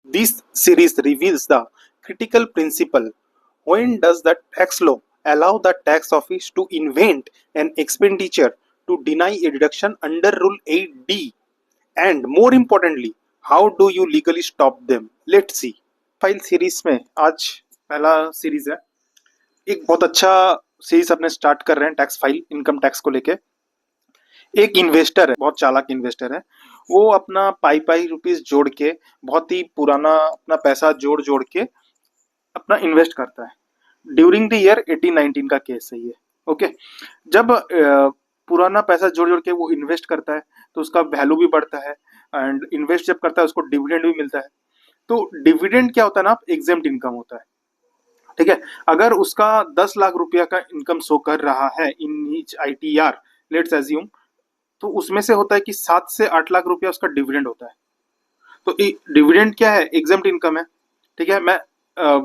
This series reveals the critical principle. When does the tax law allow the tax office to invent an expenditure to deny a deduction under Rule 8D? And more importantly, how do you legally stop them? Let's see. File series में आज पहला series है। एक बहुत अच्छा series अपने start कर रहे हैं टैक्स फाइल इनकम टैक्स को लेके। एक इन्वेस्टर है, बहुत चालाक इन्वेस्टर है। वो अपना पाई पाई रुपीस जोड़ के, बहुत ही पुराना अपना पैसा जोड़ जोड़ के अपना इन्वेस्ट करता है। ड्यूरिंग द ईयर 1819 का केस है ये। ओके, जब पुराना पैसा जोड़ जोड़ के वो इन्वेस्ट करता है तो उसका वैल्यू भी बढ़ता है, एंड इन्वेस्ट जब करता है उसको डिविडेंड भी मिलता है। तो डिविडेंड क्या होता है ना, एग्जेम्प्ट इनकम होता है। ठीक है, अगर उसका 10 लाख रुपया का इनकम शो कर रहा है in each ITR, let's assume, तो उसमें से होता है कि 7 से 8 लाख रुपया उसका डिविडेंड होता है। तो डिविडेंड क्या है, एग्जेम्प्ट इनकम है। ठीक है, मैं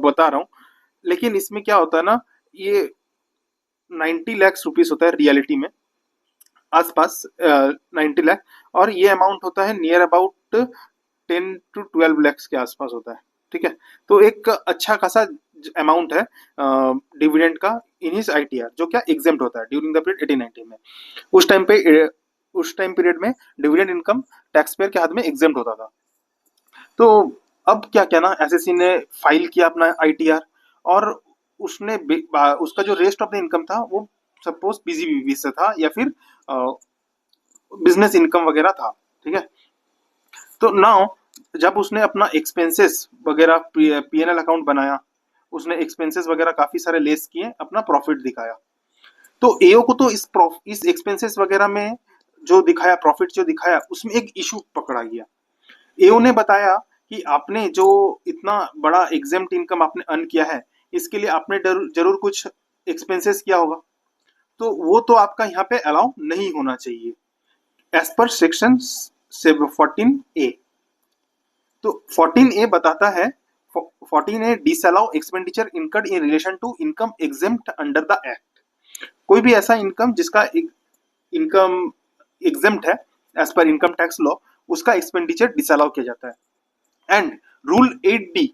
बता रहा हूँ। लेकिन इसमें क्या होता है ना, ये 90 लाख रुपीस होता है रियलिटी में, आसपास 90 लाख, और ये अमाउंट होता है नियर अबाउट 10 to 12 लैक्स के आसपास होता है। ठीक है, तो एक अच्छा खासा अमाउंट है डिविडेंड का इन हिज ITR, जो क्या एग्जेम्प्ट होता है ड्यूरिंग द पीरियड 1890 में। उस टाइम पीरियड में डिविडेंड इनकम टैक्स पेयर के हाथ में एग्जेम्प्ट होता था। तो अब क्या क्या ना, SSC ने फाइल किया अपना ITR, और उसने उसका जो रेस्ट ऑफ द इनकम था वो सपोज PGBB से था या फिर बिजनेस इनकम वगैरह था। ठीक है, तो नाउ जब उसने अपना एक्सपेंसेस वगैरह PNL अकाउंट बनाया, उसने एक्सपेंसेस वगैरह काफी सारे लेस किए, अपना प्रॉफिट दिखाया। तो AO को तो इस एक्सपेंसेस वगैरह में जो दिखाया, प्रॉफिट जो दिखाया, उसमें एक इशू पकड़ा गया। AO ने बताया कि आपने जो इतना बड़ा एग्जेम्प्ट इनकम आपने अर्न किया है, इसके लिए आपने जरूर कुछ एक्सपेंसेस किया होगा, तो वो तो आपका यहाँ पे अलाउ नहीं होना चाहिए एज पर सेक्शन 14A। तो 14A बताता है, 14A disallow expenditure incurred in relation to income exempt under the act. कोई भी ऐसा इनकम जिसका इनकम एग्जेम्प्ट है as per income tax law, उसका एक्सपेंडिचर डिसअलाउ किया जाता है। And rule 8D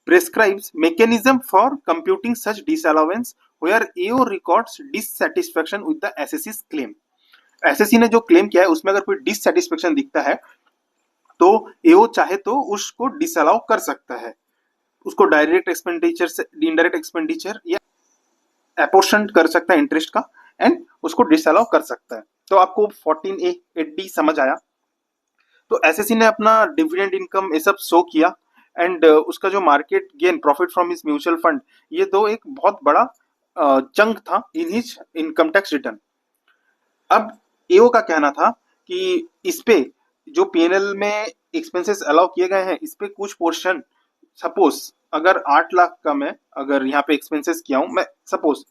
prescribes mechanism for computing such disallowance where AO records dissatisfaction with the SSC's claim। SSC ने जो क्लेम किया है उसमें अगर कोई डिससेटिस्फेक्शन दिखता है तो AO चाहे तो उसको डिसअलाउ कर सकता है, उसको डायरेक्ट एक्सपेंडिचर से इनडायरेक्ट एक्सपेंडिचर या अपोर्शन कर सकता है इंटरेस्ट का, एंड उसको डिसअलाउ कर सकता है। तो आपको 14A 8D समझ आया। तो SSC ने अपना डिविडेंड इनकम ये सब शो किया, एंड उसका जो market gain, profit from his mutual fund, ये दो एक बहुत बड़ा चंक था in his income tax return. अब AO का कहना था कि इस पे जो PNL में एक्सपेंसेस अलाउ किए गए हैं, इस पे कुछ पोर्शन, सपोज अगर 8 लाख का मैं अगर यहाँ पे एक्सपेंसेस किया हूँ मैं सपोज,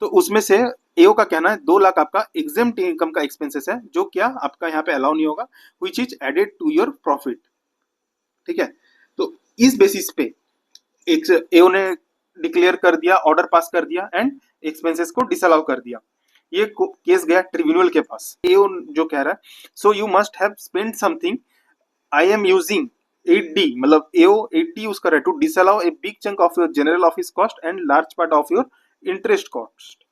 तो उसमें से AO का कहना है 2 लाख आपका एग्जेम्प्ट इनकम का एक्सपेंसेस है, जो क्या आपका यहाँ पे अलाउ नहीं होगा, which is added to your profit. ठीक है, तो इस बेसिस पे एक AO ने डिक्लेयर कर दिया, ऑर्डर पास कर दिया, एंड एक्सपेंसेस को डिसअलाउ कर दिया। ये केस गया ट्रिब्यूनल के पास। AO जो कह रहा है, so you must have spend something, I am using 8D, मतलब AO 8D यूज कर रहा है to disallow a big chunk of your general office cost and large part of your interest cost.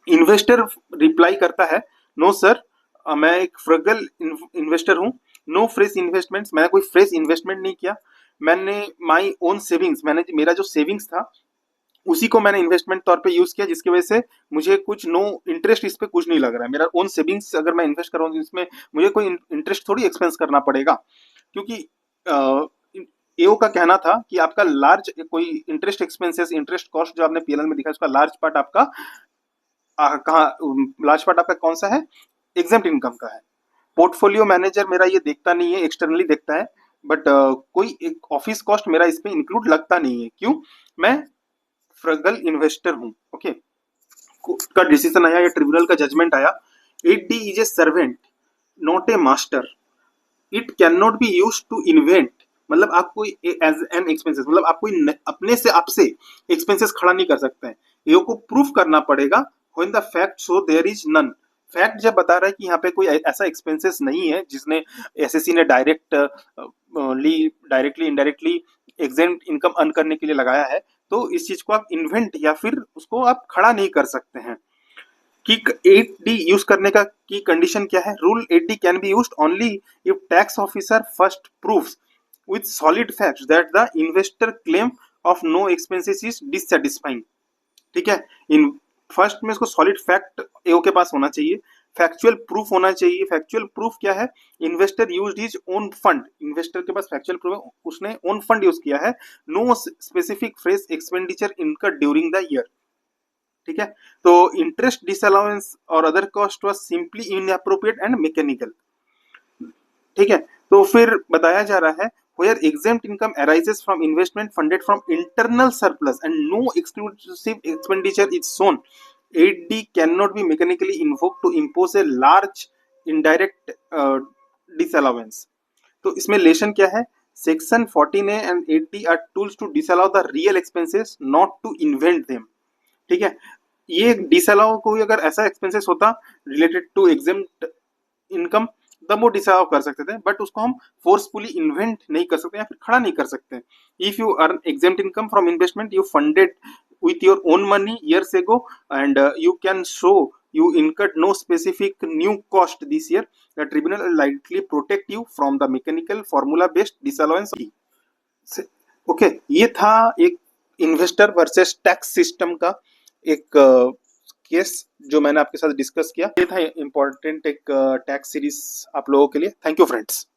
Investor reply करता है, no sir, मैं एक frugal investor हूँ, no fresh investments, मैंने कोई फ्रेश इन्वेस्टमेंट नहीं किया, मैंने माई ओन सेविंग्स, मैंने मेरा जो सेविंग्स था उसी को मैंने इन्वेस्टमेंट तौर पे यूज किया, जिसकी वजह से मुझे कुछ नो इंटरेस्ट इस पे कुछ नहीं लग रहा है। मेरा ओन सेविंग्स अगर मैं इन्वेस्ट कर रहा हूँ इसमें मुझे कोई इंटरेस्ट थोड़ी एक्सपेंस करना पड़ेगा, क्योंकि AO का कहना था कि आपका लार्ज कोई इंटरेस्ट एक्सपेंसेस, इंटरेस्ट कॉस्ट जो आपने PNL में दिखा, उसका लार्ज पार्ट आपका कहाँ, लार्ज पार्ट आपका कौन सा है, एग्जेम्प्ट इनकम का है। पोर्टफोलियो मैनेजर मेरा ये देखता नहीं है, एक्सटर्नली देखता है, बट कोई एक ऑफिस कॉस्ट मेरा इसमें इंक्लूड लगता नहीं है। क्यों, मैं फ्रगल इन्वेस्टर हूं। ओके, का डिसीजन आया या ट्रिब्यूनल का जजमेंट आया, 8D is a servant not a master, it can not be use to invent, मतलब आप कोई एज एन एक्सपेंसेस, मतलब आप कोई अपने से आपसे एक्सपेंसेस खड़ा नहीं कर सकते हैं। AO को प्रूफ करना पड़ेगा when the fact show there is none, fact जब बता रहा है कि यहाँ पे कोई ऐसा एक्सपेंसेस नहीं है जिसने एसएससी ने directly indirectly exempt income earn करने के लिए लगाया है, तो इस चीज को आप इन्वेंट या फिर उसको आप खड़ा नहीं कर सकते हैं। कि 8D यूज करने का की कंडीशन क्या है? Rule 8D can be used only if tax officer first proves with solid facts that the investor claim of no expenses is dissatisfying। ठीक है, इन फर्स्ट में इसको सॉलिड फैक्ट एओ के पास होना चाहिए, फैक्चुअल प्रूफ होना चाहिए। फैक्चुअल प्रूफ क्या है? Investor used his own fund, investor के पास फैक्चुअल प्रूफ है, उसने ओन फंड यूज किया है। No specific fresh expenditure incurred during the year. ठीक है, तो इंटरेस्ट डिसअलाउंस और other cost was simply inappropriate and mechanical. ठीक है, तो फिर बताया जा रहा है where exempt income arises from investment funded from internal surplus and no exclusive expenditure is shown, 8D cannot be mechanically invoked to impose a large indirect disallowance। तो इसमें लेशन क्या है? Section 14A and 8D are tools to disallow the real expenses, not to invent them। ठीक है, ये disallow कोई अगर ऐसा एक्सपेंसेस होता रिलेटेड टू एग्जेम्प्ट इनकम तब वो डिसअलाउ कर सकते थे, बट उसको हम फोर्सफुली इन्वेंट नहीं कर सकते या फिर खड़ा नहीं कर सकते। If you earn exempt income from investment you funded with your own money years ago and you can show you incurred no specific new cost this year, the tribunal will likely protect you from the mechanical formula based disallowance। Okay, ये था एक investor versus tax system का एक case जो मैंने आपके साथ discuss किया। ये था इम्पोर्टेंट एक टैक्स सीरीज आप लोगों के लिए। Thank you friends.